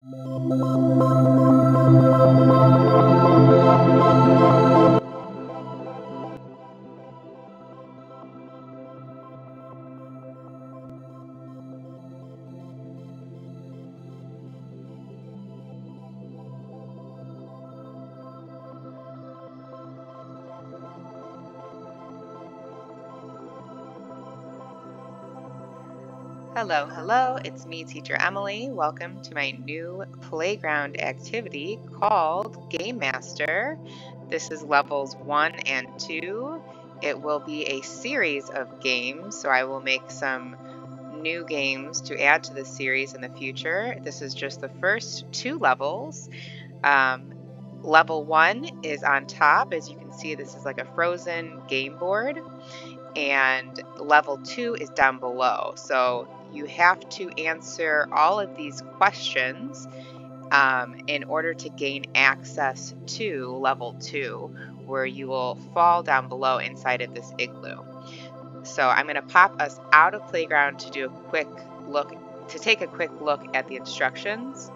Hello, hello, it's me, Teacher Emily. Welcome to my new playground activity called Game Master. This is levels 1 and 2. It will be a series of games, so I will make some new games to add to the series in the future. This is just the first 2 levels. Level 1 is on top. As you can see, this is like a frozen game board. And level 2 is down below. So you have to answer all of these questions in order to gain access to level 2, where you will fall down below inside of this igloo. So I'm going to pop us out of playground to do a quick look, to take a quick look at the instructions.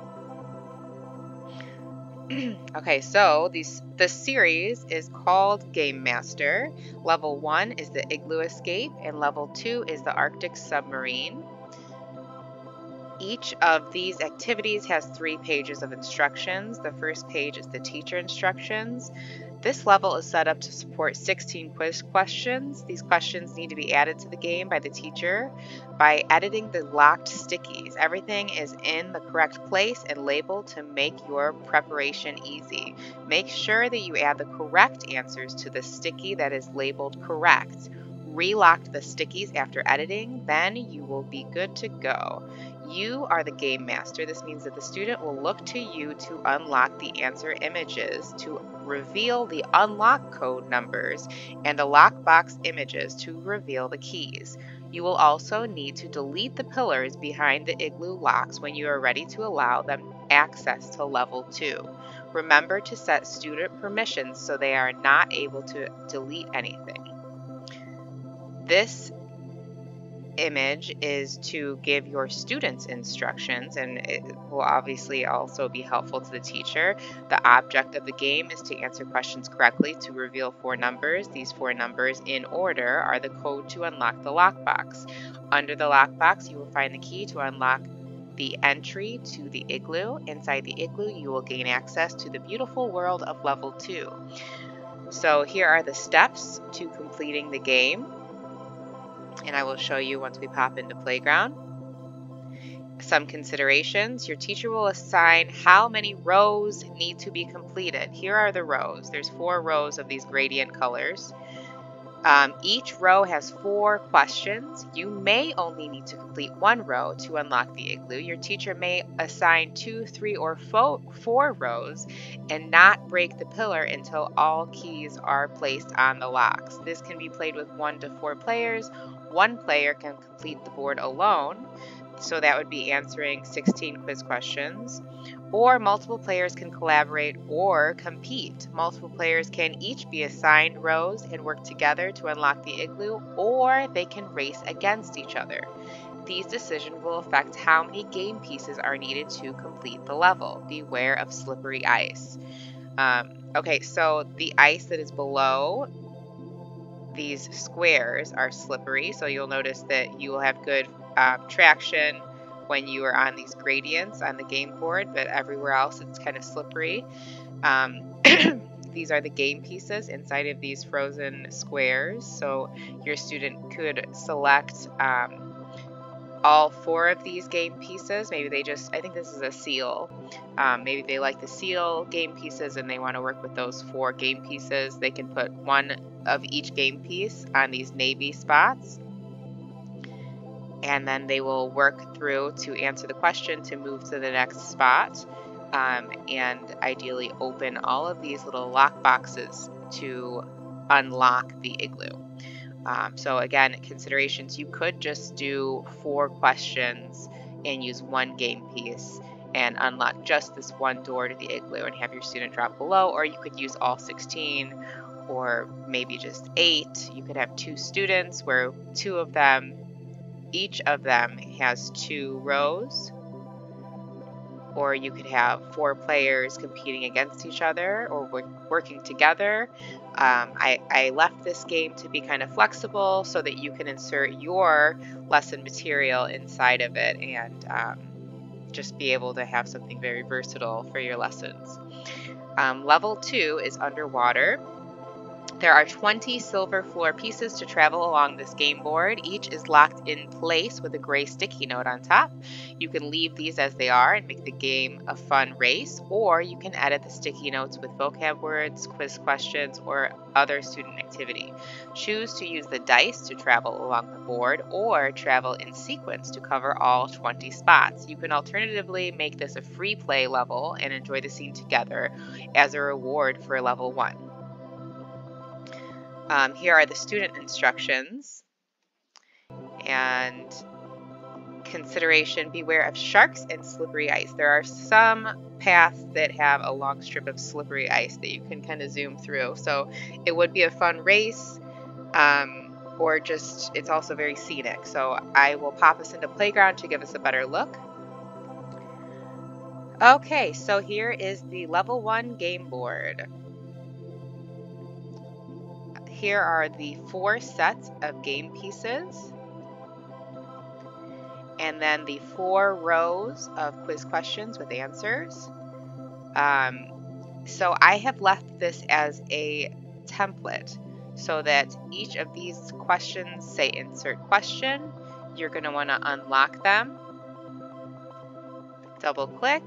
Okay, so this series is called Game Master. Level 1 is the Igloo Escape, and Level 2 is the Arctic Submarine. Each of these activities has 3 pages of instructions. The first page is the teacher instructions. This level is set up to support 16 quiz questions. These questions need to be added to the game by the teacher by editing the locked stickies. Everything is in the correct place and labeled to make your preparation easy. Make sure that you add the correct answers to the sticky that is labeled correct. Relock the stickies after editing, then you will be good to go. You are the game master. This means that the student will look to you to unlock the answer images, to reveal the unlock code numbers, and the lockbox images to reveal the keys. You will also need to delete the pillars behind the igloo locks when you are ready to allow them access to level 2. Remember to set student permissions so they are not able to delete anything. This image is to give your students instructions, and it will obviously also be helpful to the teacher. The object of the game is to answer questions correctly to reveal 4 numbers. These 4 numbers in order are the code to unlock the lockbox. Under the lockbox, you will find the key to unlock the entry to the igloo. Inside the igloo, you will gain access to the beautiful world of level 2. So here are the steps to completing the game, and I will show you once we pop into playground. Some considerations. Your teacher will assign how many rows need to be completed. Here are the rows. There's 4 rows of these gradient colors. Each row has 4 questions. You may only need to complete 1 row to unlock the igloo. Your teacher may assign 2, 3, or 4 rows and not break the pillar until all keys are placed on the locks. This can be played with 1 to 4 players. 1 player can complete the board alone, so that would be answering 16 quiz questions. Or multiple players can collaborate or compete. Multiple players can each be assigned rows and work together to unlock the igloo, or they can race against each other. These decisions will affect how many game pieces are needed to complete the level. Beware of slippery ice. Okay, so the ice that is below these squares are slippery, so you'll notice that you will have good traction when you are on these gradients on the game board, but everywhere else it's kind of slippery. These are the game pieces inside of these frozen squares, so your student could select all 4 of these game pieces. Maybe they just, I think this is a seal. Maybe they like the seal game pieces and they want to work with those 4 game pieces. They can put 1 of each game piece on these navy spots, and then they will work through to answer the question to move to the next spot, and ideally open all of these little lock boxes to unlock the igloo. So again, considerations, you could just do 4 questions and use 1 game piece and unlock just this 1 door to the igloo and have your student drop below, or you could use all 16, or maybe just 8. You could have 2 students where each of them has 2 rows, or you could have 4 players competing against each other or working together. I left this game to be kind of flexible so that you can insert your lesson material inside of it and just be able to have something very versatile for your lessons. Level 2 is underwater. There are 20 silver floor pieces to travel along this game board. Each is locked in place with a gray sticky note on top. You can leave these as they are and make the game a fun race, or you can edit the sticky notes with vocab words, quiz questions, or other student activity. Choose to use the dice to travel along the board or travel in sequence to cover all 20 spots. You can alternatively make this a free play level and enjoy the scene together as a reward for level 1. Here are the student instructions. And consideration, beware of sharks and slippery ice. There are some paths that have a long strip of slippery ice that you can kind of zoom through. So it would be a fun race, or just, it's also very scenic. So I will pop us into playground to give us a better look. Okay, so here is the level 1 game board. Here are the 4 sets of game pieces, and then the 4 rows of quiz questions with answers. So I have left this as a template so that each of these questions say insert question. You're going to want to unlock them, double click,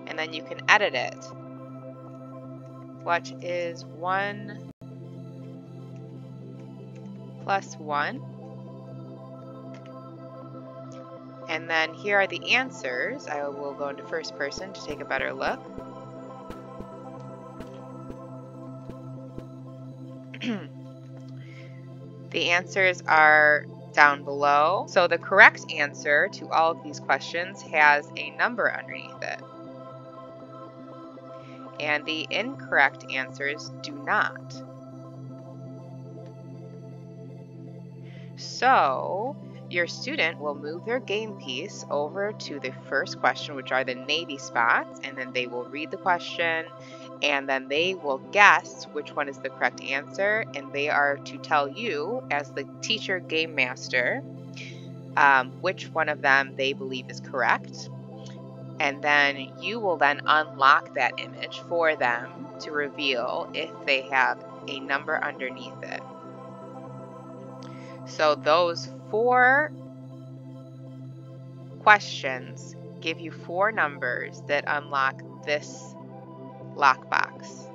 and then you can edit it. What is 1 plus 1? And then here are the answers. I will go into first person to take a better look. The answers are down below. So the correct answer to all of these questions has a number underneath it. And the incorrect answers do not. So your student will move their game piece over to the first question, which are the navy spots, and then they will read the question, and then they will guess which one is the correct answer, and they are to tell you, as the teacher game master, which one of them they believe is correct. And then you will then unlock that image for them to reveal if they have a number underneath it. So those 4 questions give you 4 numbers that unlock this lockbox.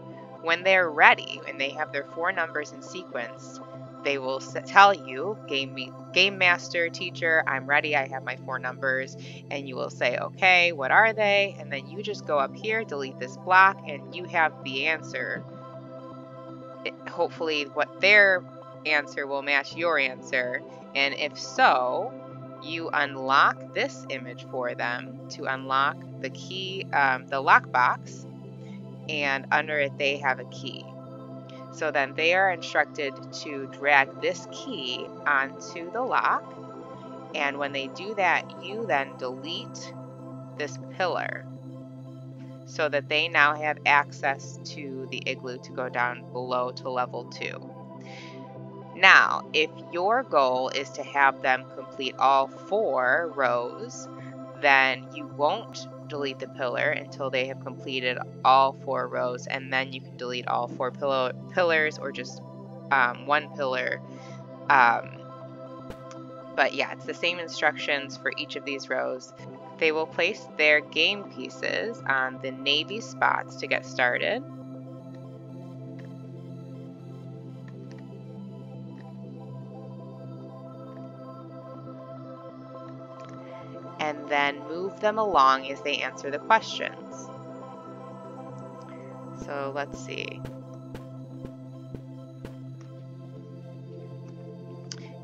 When they're ready and they have their 4 numbers in sequence, they will tell you, Game Master, teacher, I'm ready, I have my 4 numbers, and you will say, okay, what are they? And then you just go up here, delete this block, and you have the answer. Hopefully what their answer will match your answer, and if so, you unlock this image for them to unlock the key, the lockbox, and under it they have a key. So then they are instructed to drag this key onto the lock, and when they do that, you then delete this pillar so that they now have access to the igloo to go down below to level 2. Now, if your goal is to have them complete all 4 rows, then you won't delete the pillar until they have completed all 4 rows, and then you can delete all 4 pillars or just 1 pillar. But yeah, it's the same instructions for each of these rows. They will place their game pieces on the navy spots to get started. And then move them along as they answer the questions. So let's see.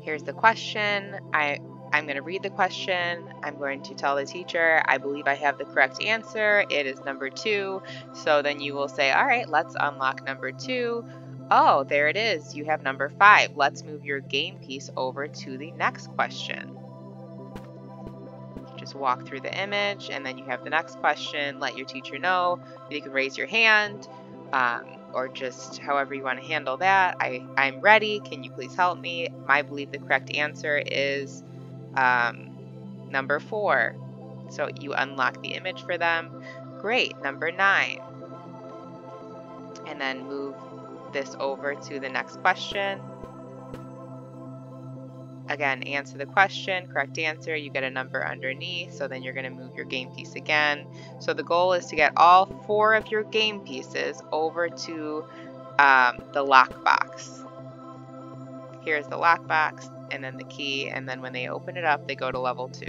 Here's the question. I'm going to read the question. I'm going to tell the teacher, I believe I have the correct answer. It is number 2. So then you will say, all right, let's unlock number 2. Oh, there it is. You have number 5. Let's move your game piece over to the next question. just walk through the image, and then you have the next question. Let your teacher know. You can raise your hand, or just however you want to handle that. I'm ready. Can you please help me? I believe the correct answer is number 4. So you unlock the image for them. Great. Number 9. And then move this over to the next question. Again, answer the question, correct answer, you get a number underneath, so then you're going to move your game piece again. So the goal is to get all 4 of your game pieces over to the lockbox. Here's the lockbox, and then the key, and then when they open it up, they go to level 2.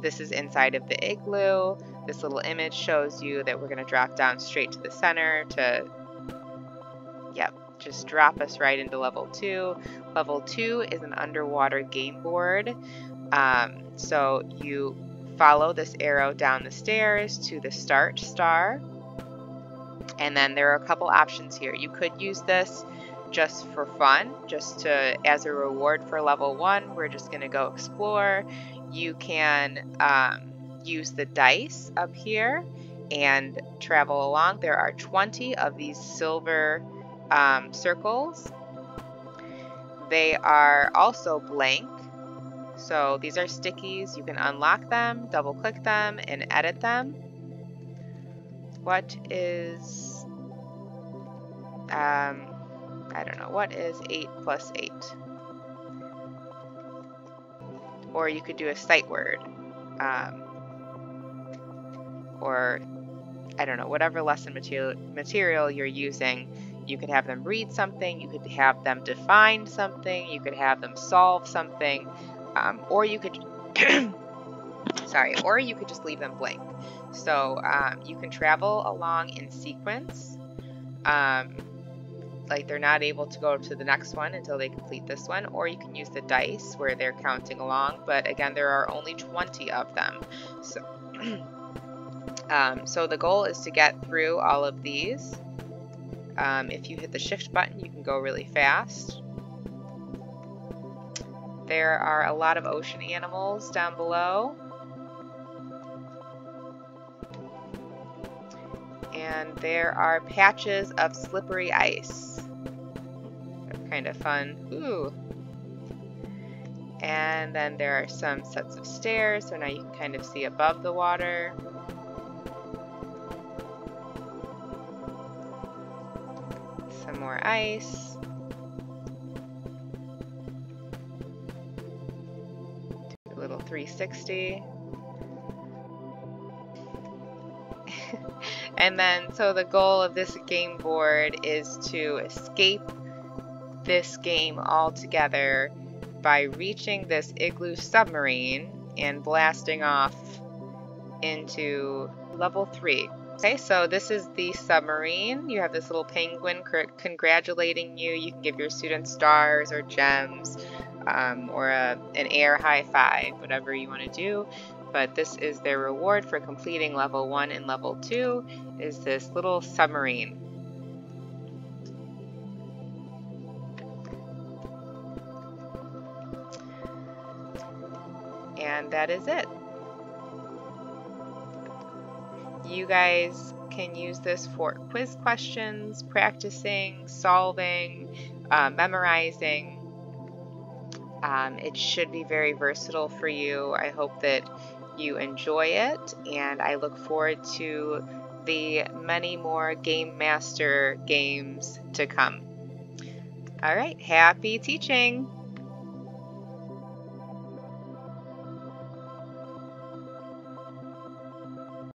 This is inside of the igloo. This little image shows you that we're going to drop down straight to the center to, just drop us right into level 2. Level 2 is an underwater game board. So you follow this arrow down the stairs to the start star. And then there are a couple options here. You could use this just for fun, just as a reward for level 1. We're just going to go explore. You can use the dice up here and travel along. There are 20 of these silver circles. They are also blank, so these are stickies. You can unlock them, double click them, and edit them. What is I don't know, what is 8 plus 8? Or you could do a sight word, or I don't know, whatever lesson material you're using. You could have them read something, you could have them define something, you could have them solve something, or you could or you could just leave them blank. So you can travel along in sequence, like they're not able to go to the next one until they complete this one, or you can use the dice where they're counting along, but again, there are only 20 of them. So, so the goal is to get through all of these. If you hit the shift button, you can go really fast. There are a lot of ocean animals down below. And there are patches of slippery ice. They're kind of fun. Ooh. And then there are some sets of stairs, so now you can kind of see above the water. Some more ice. Do a little 360. And then, so the goal of this game board is to escape this game altogether by reaching this igloo submarine and blasting off into level 3. Okay, so this is the submarine. You have this little penguin congratulating you. You can give your students stars or gems, or an air high five, whatever you want to do. But this is their reward for completing level 1 and level 2, is this little submarine. And that is it. You guys can use this for quiz questions, practicing, solving, memorizing. It should be very versatile for you. I hope that you enjoy it, and I look forward to the many more Game Master games to come. All right, happy teaching!